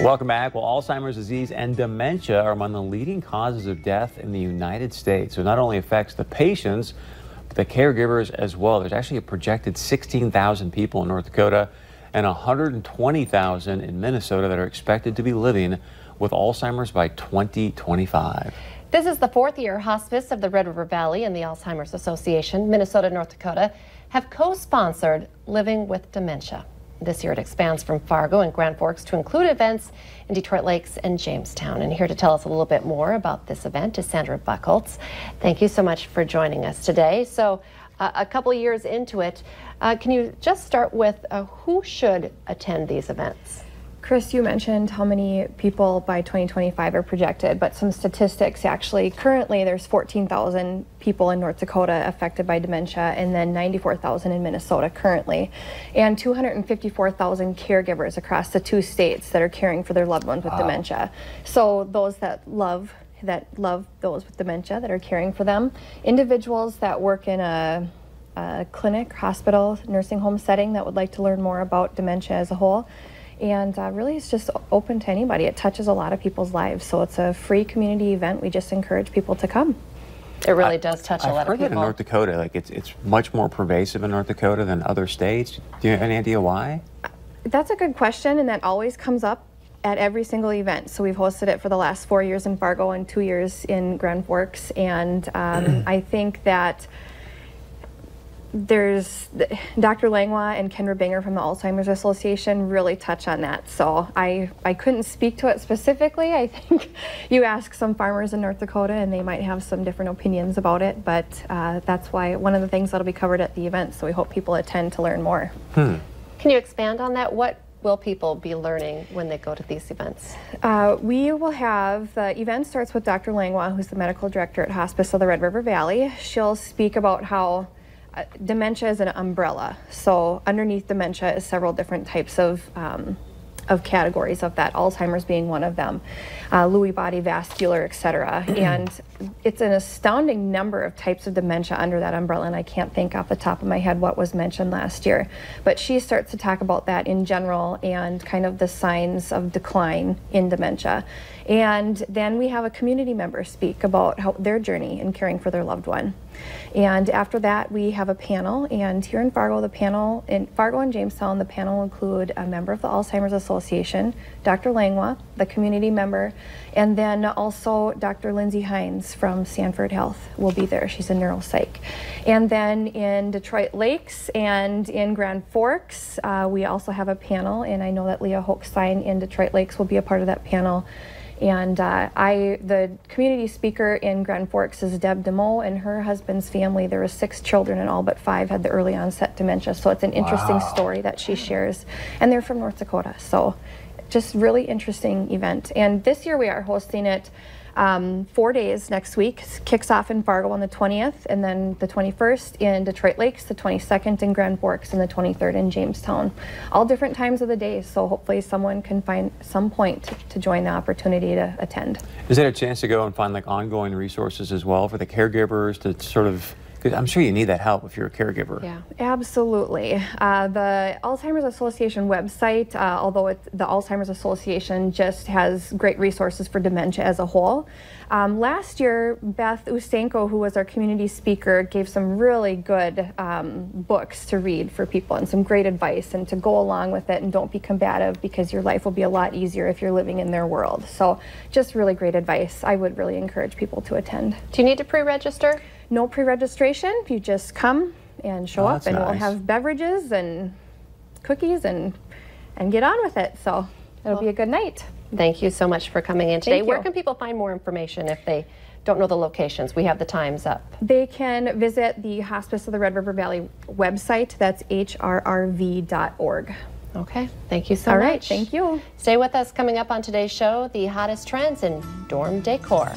Welcome back. Well, Alzheimer's disease and dementia are among the leading causes of death in the United States. So it not only affects the patients, but the caregivers as well. There's actually a projected 16,000 people in North Dakota and 120,000 in Minnesota that are expected to be living with Alzheimer's by 2025. This is the fourth year hospice of the Red River Valley and the Alzheimer's Association, Minnesota and North Dakota, have co-sponsored Living with Dementia. This year it expands from Fargo and Grand Forks to include events in Detroit Lakes and Jamestown. And here to tell us a little bit more about this event is Sandra Buchholz. Thank you so much for joining us today. So a couple years into it, can you just start with who should attend these events? Chris, you mentioned how many people by 2025 are projected, but some statistics actually. Currently, there's 14,000 people in North Dakota affected by dementia, and then 94,000 in Minnesota currently, and 254,000 caregivers across the two states that are caring for their loved ones with dementia. So those that love those with dementia, that are caring for them, individuals that work in a clinic, hospital, nursing home setting that would like to learn more about dementia as a whole. And really, it's just open to anybody. It touches a lot of people's lives. So it's a free community event. We just encourage people to come. It really does touch a lot of people. I've heard that in North Dakota, like it's much more pervasive in North Dakota than other states. Do you have any idea why? That's a good question, and that always comes up at every single event. So we've hosted it for the last 4 years in Fargo and 2 years in Grand Forks. And I think that there's Dr. Langlois and Kendra Binger from the Alzheimer's Association really touch on that. So I couldn't speak to it specifically. I think you ask some farmers in North Dakota and they might have some different opinions about it, but that's why one of the things that'll be covered at the event. So we hope people attend to learn more. Can you expand on that? What will people be learning when they go to these events? We will have, the event starts with Dr. Langlois, who's the medical director at Hospice of the Red River Valley. She'll speak about how dementia is an umbrella. So underneath dementia is several different types of categories of that, Alzheimer's being one of them, Lewy body, vascular, etc. And it's an astounding number of types of dementia under that umbrella, and I can't think off the top of my head what was mentioned last year. But she starts to talk about that in general and kind of the signs of decline in dementia. And then we have a community member speak about their journey in caring for their loved one. And after that, we have a panel, and here in Fargo, and Jamestown, the panel will include a member of the Alzheimer's Association, Dr. Langlois, the community member, and then also Dr. Lindsay Hines from Sanford Health will be there. She's a neuropsych. And then in Detroit Lakes and in Grand Forks, we also have a panel, and I know that Leah Hochstein in Detroit Lakes will be a part of that panel. And the community speaker in Grand Forks is Deb DeMoe, and her husband's family, there were 6 children and all but 5 had the early onset dementia. So it's an interesting story that she shares. And they're from North Dakota. So just really interesting event. And this year we are hosting it 4 days next week. Kicks off in Fargo on the 20th, and then the 21st in Detroit Lakes, the 22nd in Grand Forks, and the 23rd in Jamestown. All different times of the day, so hopefully someone can find some point to join the opportunity to attend. Is there a chance to go and find like ongoing resources as well for the caregivers to sort of, because I'm sure you need that help if you're a caregiver. Yeah, absolutely. The Alzheimer's Association website, although the Alzheimer's Association just has great resources for dementia as a whole. Last year, Beth Ustenko, who was our community speaker, gave some really good books to read for people and some great advice, and to go along with it and don't be combative, because your life will be a lot easier if you're living in their world. So just really great advice. I would really encourage people to attend. Do you need to pre-register? No pre-registration. You just come and show up, and we'll have beverages and cookies and get on with it. So it'll be a good night. Thank you so much for coming in today. Where can people find more information if they don't know the locations? We have the times up. They can visit the Hospice of the Red River Valley website. That's hrrv.org. Okay, thank you so much. All right, thank you. Stay with us. Coming up on today's show, the hottest trends in dorm decor.